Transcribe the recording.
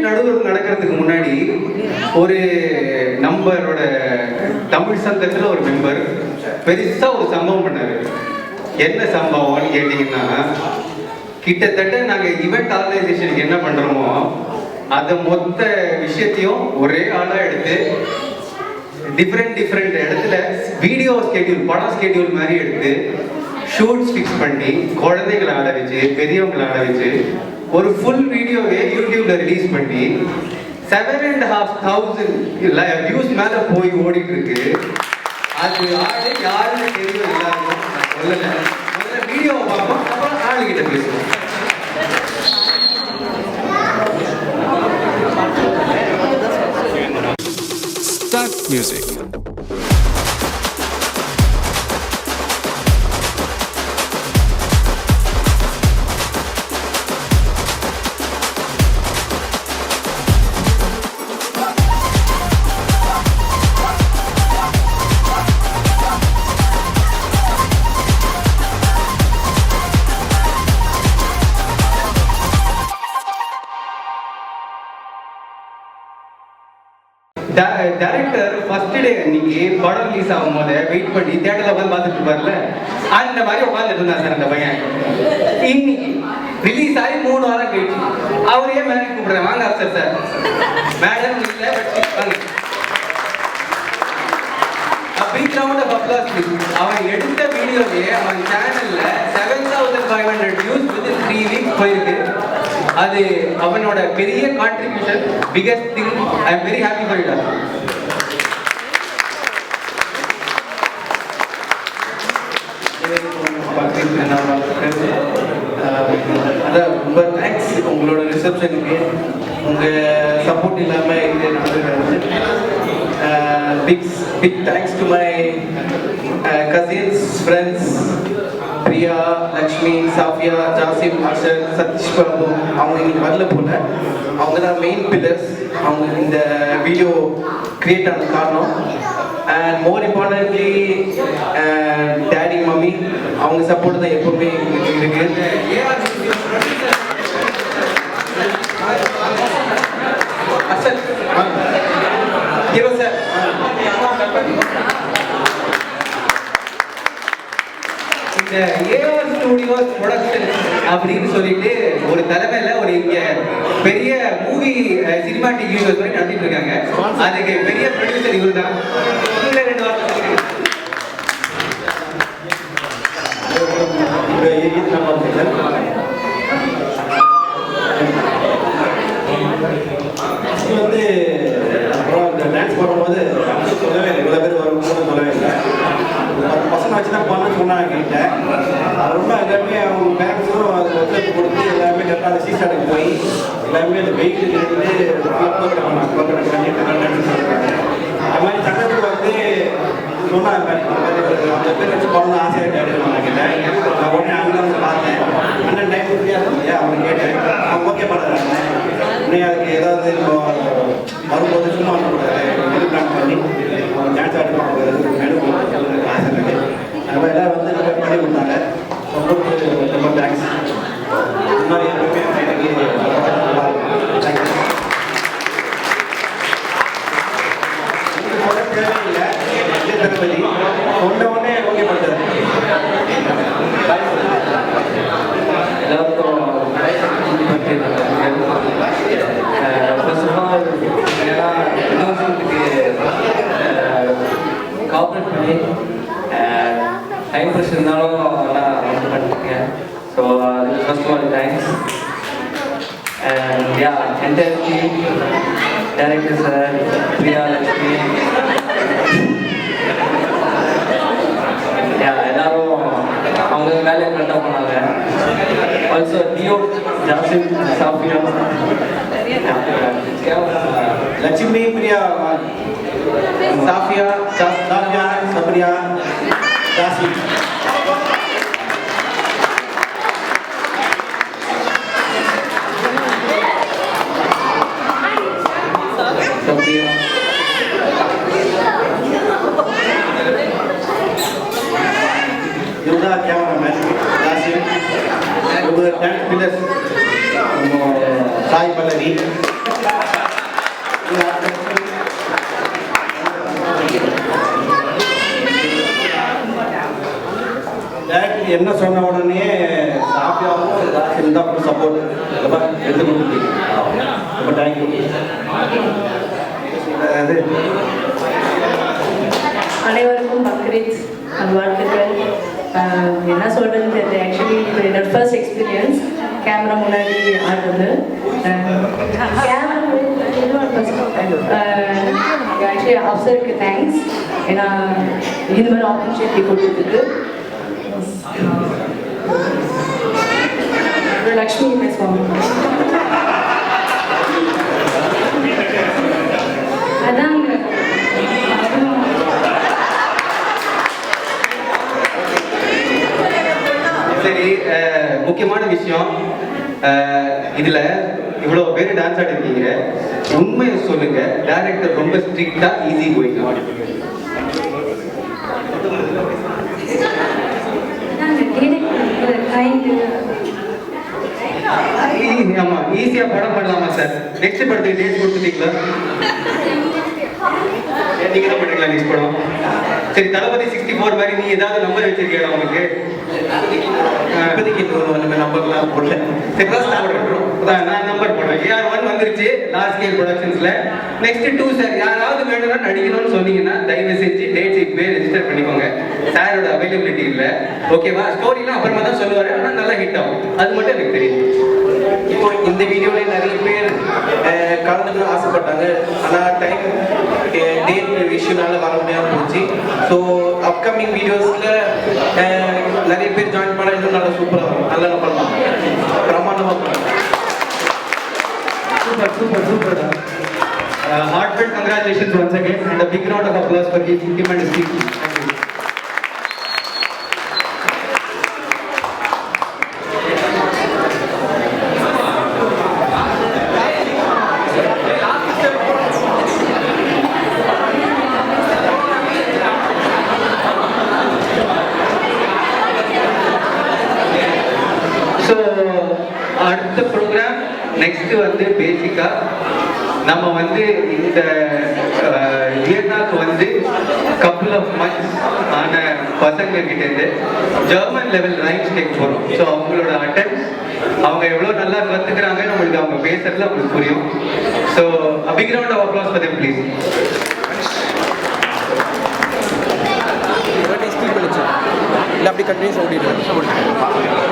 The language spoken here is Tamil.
நடுவர் நடக்கிறதுக்கு முன்னாடி ஒரு நம்மளோட தமிழ் சங்கத்துல ஒரு மெம்பர் பெருசா ஒரு சம்பவம் பண்ணாரு. என்ன சம்பவம்னு கேட்டீங்கன்னா, கிட்டத்தட்ட நாங்க ஈவெண்ட் ஆர்கனைசேஷனுக்கு என்ன பண்றோமோ அதை மொத்த விஷயத்தையும் ஒரே ஆளா எடுத்து டிஃப்ரெண்ட் இடத்துல வீடியோ ஸ்கெடியூல், படம் ஸ்கெடியூல் மாதிரி எடுத்து ஷூட்ஸ் ஃபிக்ஸ் பண்ணி குழந்தைங்களை ஆட வச்சு பெரியவங்களை ஆட வச்சு ஒரு ஃபுல் வீடியோவே யூடியூப்ல ரிலீஸ் பண்ணி 7,500 வியூஸ் மேல போய் ஓடிட்டு இருக்கு. அது ஆடு யாருன்னு தெரியும் எல்லாருக்கும். முதல்ல வீடியோவை பார்ப்போம், அப்புறம் ஆளுகிட்ட பேசுவோம். Start music. Director first day அன்னைக்கு படம் ரிலீஸ் ஆகும் போது வெயிட் பண்ணி தியேட்டர்ல உட்காந்து பார்த்துட்டு இருப்பார்ல, அந்த மாதிரி உட்காந்துட்டு இருந்தா சார் அந்த பையன். இன்னைக்கு ரிலீஸ் ஆகி 3 வாரம் கழிச்சு அவரையே மேலே கூப்பிடுறேன், வாங்க சார். சார் மேடம் இல்லை, வாங்க. Big round of applause. அவன் எடுத்த வீடியோவே அவன் சேனல்ல 7,500 வியூஸ் வித் 3 வீக்ஸ் போயிருக்கு. அது அவனோட பெரிய contribution, biggest thing. I am very happy for it. அதான் ரொம்ப தேங்க்ஸ் உங்களோட ரிசப்ஷனுக்கு. உங்கள் சப்போர்ட் இல்லாமல் இது நடந்துக்கிறது. Big thanks to my cousins, friends, Priya, Lakshmi, Safia, Jasim, Arshan, Sathish Babu. அவங்க இன்னைக்கு வரல போல. அவங்க தான் மெயின் பில்லர்ஸ். அவங்க இந்த வீடியோ கிரியேட் ஆன காரணம். And more importantly daddy, mummy, அவங்க சப்போர்ட் தான் எப்பவுமே இருக்கு. அசல் ஹீரோ சார், இந்த ஏஆர் ஸ்டுடியோஸ் ப்ரொடக்ஷன் அப்படின்னு சொல்லிட்டு ஒரு தலைமையில ஒரு இங்க பெரிய மூவி சினிமாட்டிக் யூனிவர்ஸ் மாதிரி நடத்திட்டு இருக்காங்க. அதுக்கு பெரிய ப்ரொடியூசர் இவர் தான். 2 வாரம் வந்து அப்புறம் இந்த டான்ஸ் பண்ணும்போது சொல்லவே இல்லை, இவ்வளோ பேர் வரும்போது சொல்லவே இல்லை. பசங்க வச்சு தான் பண்ணணும்னு சொன்னாங்க கிட்ட. ரொம்ப எல்லாமே அவங்க பேரண்ட்ஸும் அது ஒத்துழைப்பு கொடுத்து எல்லாமே கரெக்டாக அந்த சீசாட்டுக்கு போய் எல்லாமே அந்த வெயிட் எடுத்து அது மாதிரி சட்டத்துக்கு வந்து சொன்னாங்க. அந்த பேர் வச்சு பண்ணணும் ஆசையாக கேட்டுருவாங்க. நான் உடனே அங்கே வந்து பார்த்தேன். அண்ணன் டைம் ஃப்ரீயாக இருக்கும் இல்லையா, அவங்க கேட்டேன். அவங்க ஓகே பண்ணுறாங்க. இன்னும் அதுக்கு ஏதாவது இப்போ வரும்போது சும்மா வரக்கூடாது, பிளான் பண்ணி டான்ஸ் ஆடி பார்க்குறது மேலும் ஆசை இருக்குது. நம்ம எல்லாம் வந்து நல்லா பண்ணி கொடுத்தாங்க. ரொம்ப தேங்க்ஸ். முன்னாடி எப்பவுமே எனக்கு தேங்க்ஸ். தேவையில்லை தளபதி சொன்ன உடனே ஓகே பண்ணுறது. எல்லாருக்கும் காப்பரேட் பண்ணி டைம் ப்ரெஷர் இருந்தாலும் நல்லா வந்து பண்ணிருக்கேன். ஸோ அதுக்கு first all thanks. And yeah, entire team, director sir, Priya, Lakshmi, எல்லாரும் அவங்க வேலையை கரெக்டாக பண்ணாங்க. ஆல்சோ டியோ, Jasim, Safia, Lakshmi, Priya, Safia, Sabriya, Jasim. Cameraman Jasim, dance pillars Sai Pallavi, என்ன சொன்ன உடனே சாப்பியாவும் இந்த சப்போர்ட் எடுத்து கொடுத்துருக்கீங்க. ரொம்ப தேங்க்யூ. அது அனைவருக்கும் பக்ரீத் நல்வாழ்த்துக்கள். என்ன சொல்றதுன்னு தெரியல. ஆக்சுவலி இது என்னோட ஃபர்ஸ்ட் எக்ஸ்பீரியன்ஸ் கேமரா முன்னாடி ஆடுறது. ஆக்சுவலி அப்சருக்கு தேங்க்ஸ். ஏன்னா இது மாதிரி ஆப்பர்ச்சுனிட்டி கொடுத்ததுக்கு. லக்ஷ்மி பேசுவாங்க. அதாங்க சரி, முக்கியமான விஷயம், இதுல இவ்வளவு பேர் டான்ஸ் ஆடிருக்கீங்க, உண்மையை சொல்லுங்க. டைரக்டர் ரொம்ப ஸ்ட்ரிக்டா ஈஸி கோயிங்? ஆமா, ஈஸியா படம் பண்ணலாமா சார்? நெக்ஸ்ட் படத்துக்கு டேட் கொடுத்துட்டீங்களா? நீங்க தான் பண்ணுறீங்களா நெக்ஸ்ட் படம்? சரி, தளபதி 64 மாதிரி நீ ஏதாவது நம்பர் வச்சிருக்கீங்களா உங்களுக்கு? இப்போதைக்கு நம்ம நம்பர்லாம் போடல. சரி, நான் நம்பர் போடுறேன். AR1 வந்துருச்சு லார்ஜ் ஸ்கேல் ப்ரொடக்ஷன்ஸ்ல. நெக்ஸ்ட் 2 சார், யாராவது வேணும்னா நடிக்கணும்னு சொன்னீங்கன்னா தயவு செஞ்சு டேட்ஸ் இப்பவே ரெஜிஸ்டர் பண்ணிக்கோங்க. சாரோட அவைலபிலிட்டி இல்லை, ஓகேவா? ஸ்டோரிலாம் அப்புறமா தான் சொல்லுவாரு, ஆனால் நல்லா ஹிட் ஆகும், அது மட்டும் எனக்கு தெரியும். இப்போ இந்த வீடியோவில் நிறைய பேர் கலந்துக்கணும் ஆசைப்பட்டாங்க, ஆனால் டைம் டேட் இஷ்யூனால வர முடியாமல் போச்சு. ஸோ அப்கமிங் வீடியோஸில் நிறைய பேர் ஜாயின் பண்ண இன்னும் நல்லா சூப்பராக வரும். நல்லா பண்ணலாம், பிரமாண்டமாக பண்ணலாம். Super. Heartfelt congratulations once again and a big round of applause for him and his team. Thank you. So, அடுத்த ப்ரோக்ராம் நெக்ஸ்ட் வந்து பேசிக்கா நம்ம வந்து இந்த வியட்நாக்கு வந்து கப்புள் ஆஃப் மந்த்ஸ் ஆன பசங்க கிட்ட இருந்து ஜெர்மன் லெவல் ரைம்ஸ் கேட்க போறோம். ஸோ அவங்களோட அட்டெம்ப்ட்ஸ், அவங்க எவ்வளோ நல்லா கற்றுக்கிறாங்கன்னு நம்மளுக்கு அவங்க பேசுறதுல அவங்களுக்கு புரியும். So big round of applause for them please. இல்லை அப்படி கண்டினியூஸ் ஓடிட்டு